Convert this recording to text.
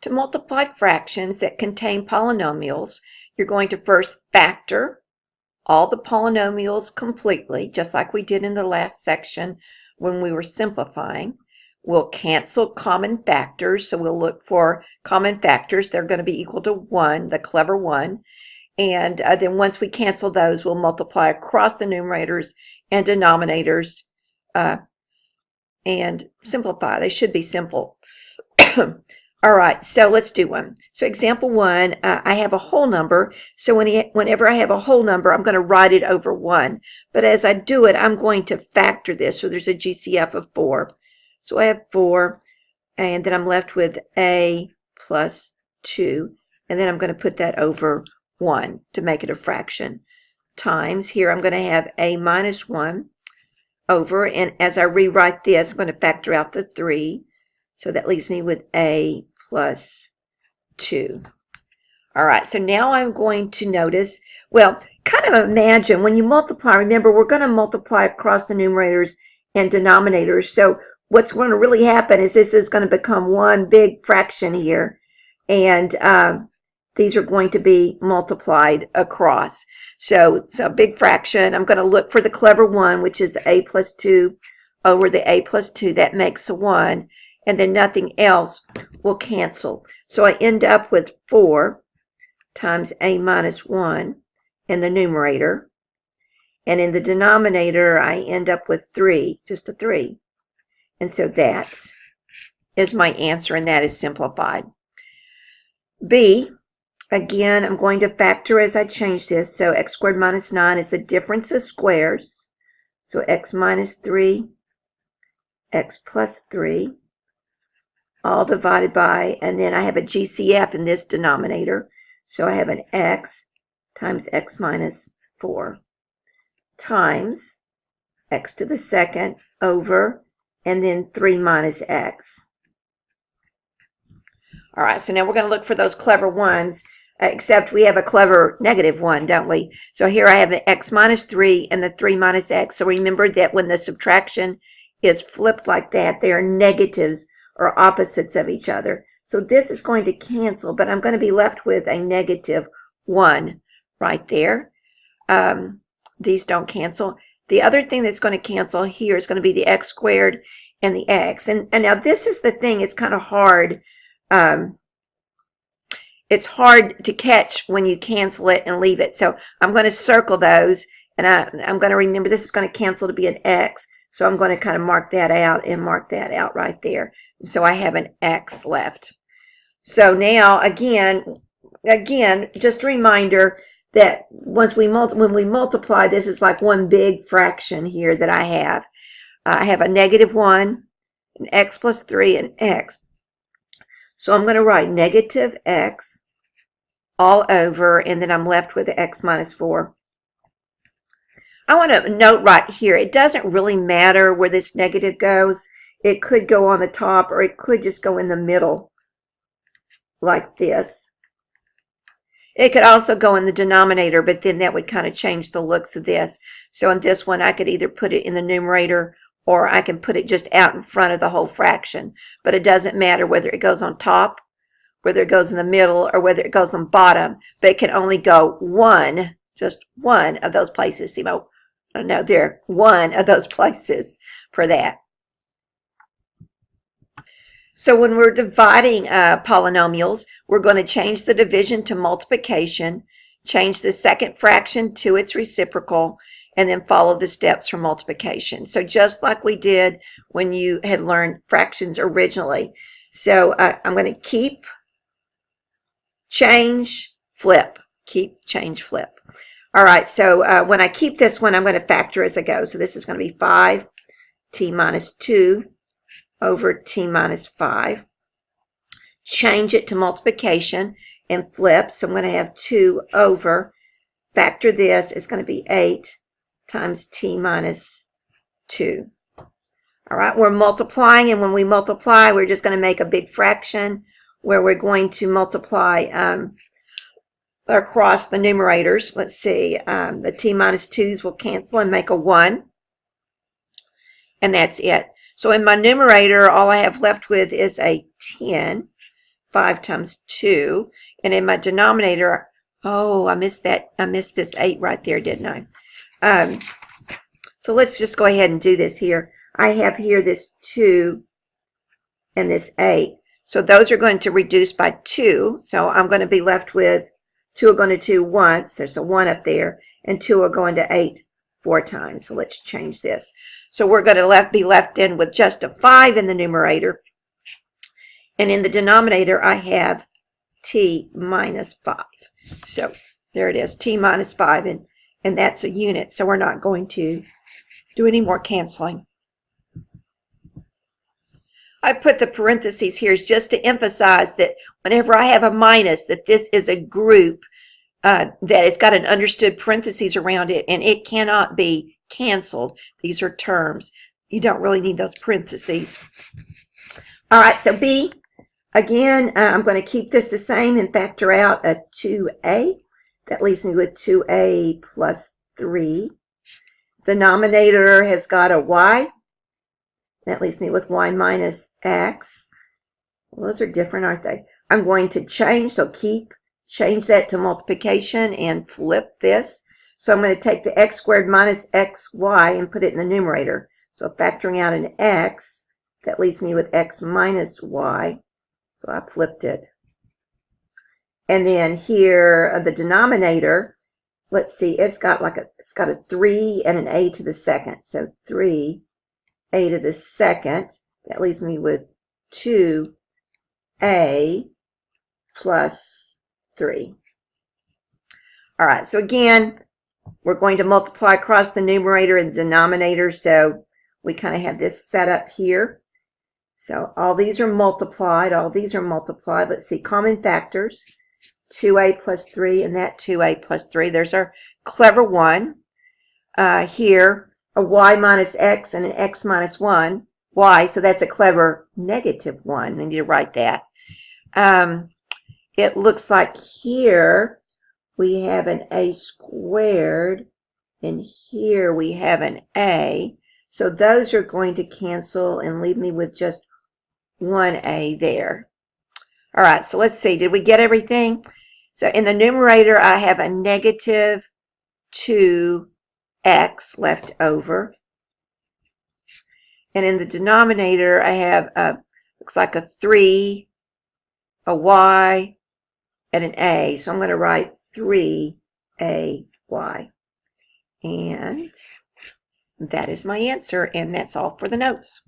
To multiply fractions that contain polynomials, you're going to first factor all the polynomials completely, just like we did in the last section when we were simplifying. We'll cancel common factors, so we'll look for common factors. They're going to be equal to 1, the clever 1. And then once we cancel those, we'll multiply across the numerators and denominators and simplify. They should be simple. All right, so let's do one. So example 1, I have a whole number. So whenever I have a whole number, I'm going to write it over 1. But as I do it, I'm going to factor this. So there's a GCF of 4. So I have 4, and then I'm left with a plus 2. And then I'm going to put that over 1 to make it a fraction. Times, here I'm going to have a minus 1 over, and as I rewrite this, I'm going to factor out the 3. So that leaves me with a plus 2. All right, so now I'm going to notice, well, kind of imagine when you multiply, remember we're going to multiply across the numerators and denominators. So what's going to really happen is this is going to become one big fraction here, and these are going to be multiplied across. So a big fraction, I'm going to look for the clever 1, which is the a plus 2 over the a plus 2. That makes a 1. And then nothing else will cancel. So I end up with 4 times a minus 1 in the numerator. And in the denominator, I end up with 3, just a 3. And so that is my answer, and that is simplified. B, again, I'm going to factor as I change this. So x squared minus 9 is the difference of squares. So x minus 3, x plus 3. All divided by, and then I have a GCF in this denominator. So I have an x times x minus 4 times x to the second over, and then 3 minus x. All right, so now we're going to look for those clever 1s, except we have a clever negative 1, don't we? So here I have the x minus 3 and the 3 minus x. So remember that when the subtraction is flipped like that, they are negatives or opposites of each other. So this is going to cancel, but I'm going to be left with a negative 1 right there. These don't cancel. The other thing that's going to cancel here is going to be the x squared and the x. And now this is the thing, it's kind of hard. It's hard to catch when you cancel it and leave it. So I'm going to circle those, and I'm going to remember this is going to cancel to be an x. So I'm going to kind of mark that out and mark that out right there. So I have an x left. So now, again, just a reminder that when we multiply, this is like one big fraction here that I have. I have a negative 1, an x plus 3, and x. So I'm going to write negative x all over, and then I'm left with the x minus 4. I want to note right here, it doesn't really matter where this negative goes. It could go on the top, or it could just go in the middle like this. It could also go in the denominator, but then that would kind of change the looks of this. So in this one, I could either put it in the numerator, or I can put it just out in front of the whole fraction. But it doesn't matter whether it goes on top, whether it goes in the middle, or whether it goes on bottom. But it can only go one, just one of those places. See, no, there, one of those places for that. So when we're dividing polynomials, we're going to change the division to multiplication, change the second fraction to its reciprocal, and then follow the steps for multiplication. So just like we did when you had learned fractions originally. So I'm going to keep, change, flip. Keep, change, flip. All right, so when I keep this one, I'm going to factor as I go. So this is going to be 5t minus 2 over t minus 5. Change it to multiplication and flip. So I'm going to have 2 over, factor this, it's going to be 8 times t minus 2. All right, we're multiplying, and when we multiply, we're just going to make a big fraction where we're going to multiply across the numerators. Let's see, the t minus 2's will cancel and make a 1, and that's it. So in my numerator, all I have left with is a 10 5 times 2. And in my denominator, oh, I missed that. I missed this 8 right there, didn't I? So let's just go ahead and do this here. I have here this 2 and this 8. So those are going to reduce by 2. So I'm going to be left with 2 are going to 2 once. There's a 1 up there. And 2 are going to 8 4 times. So let's change this. So we're going to be left in with just a 5 in the numerator. And in the denominator, I have t minus 5. So there it is, t minus 5. And that's a unit. So we're not going to do any more canceling. I put the parentheses here just to emphasize that whenever I have a minus, that this is a group that it's got an understood parentheses around it, and it cannot be canceled. These are terms. You don't really need those parentheses. All right, so B, again, I'm going to keep this the same and factor out a 2a. That leaves me with 2a plus 3. The denominator has got a y. That leaves me with y minus x. Well, those are different, aren't they? I'm going to change, so change that to multiplication and flip this. So I'm going to take the x squared minus xy and put it in the numerator. So factoring out an x, that leaves me with x minus y. So I flipped it. And then here, the denominator, let's see, it's got a 3 and an a to the second. So 3 a to the second. That leaves me with 2a plus 3. All right, so again, we're going to multiply across the numerator and denominator, so we kind of have this set up here. So all these are multiplied, Let's see, common factors, 2a plus 3 and that 2a plus 3. There's our clever one. Here, a y minus x and an x minus 1, y, so that's a clever negative 1. I need to write that. It looks like here we have an a squared, and here we have an a. So those are going to cancel and leave me with just 1a there. All right, so let's see. Did we get everything? So in the numerator, I have a negative 2x left over. And in the denominator, I have looks like a 3, a y, and an a. So I'm going to write 3ay. And that is my answer, and that's all for the notes.